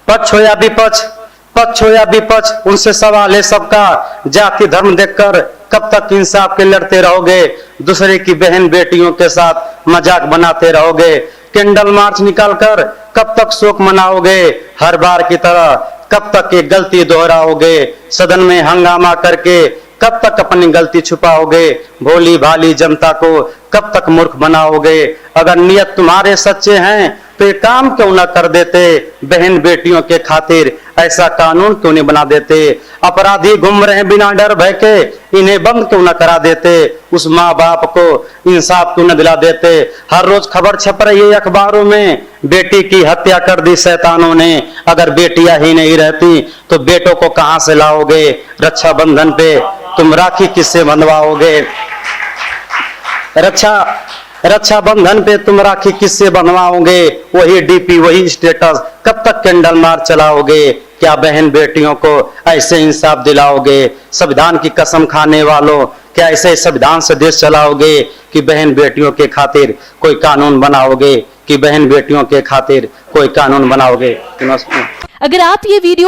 पक्ष हो या विपक्ष, पक्ष हो या विपक्ष, उनसे सवाल है सबका। जाति धर्म देखकर कब तक इंसाफ के लड़ते रहोगे? दूसरे की बहन बेटियों के साथ मजाक बनाते रहोगे? कैंडल मार्च निकालकर कब तक शोक मनाओगे? हर बार की तरह कब तक ये गलती दोहराओगे? सदन में हंगामा करके कब तक अपनी गलती छुपाओगे? भोली भाली जनता को कब तक मूर्ख बनाओगे? अगर नियत तुम्हारे सच्चे हैं तो ये काम क्यों ना कर देते? बहन बेटियों के खातिर ऐसा कानून क्यों नहीं बना देते? अपराधी घूम रहे बिना डर भय के, इन्हें बंद क्यों ना करा देते? उस माँ बाप को इंसाफ क्यों न दिला देते? हर रोज खबर छप रही है अखबारों में, बेटी की हत्या कर दी शैतानों ने। अगर बेटियां ही नहीं रहती तो बेटों को कहां से लाओगे? रक्षाबंधन पे तुम राखी किससे बंधवाओगे? रक्षाबंधन पे तुम राखी किससे बंधवाओगे? वही डीपी, वही स्टेटस, कब तक कैंडल मार्च चलाओगे? क्या बहन बेटियों को ऐसे इंसाफ दिलाओगे? संविधान की कसम खाने वालों, क्या ऐसे संविधान से देश चलाओगे कि बहन बेटियों के खातिर कोई कानून बनाओगे? कि बहन बेटियों के खातिर कोई कानून बनाओगे? अगर आप ये वीडियो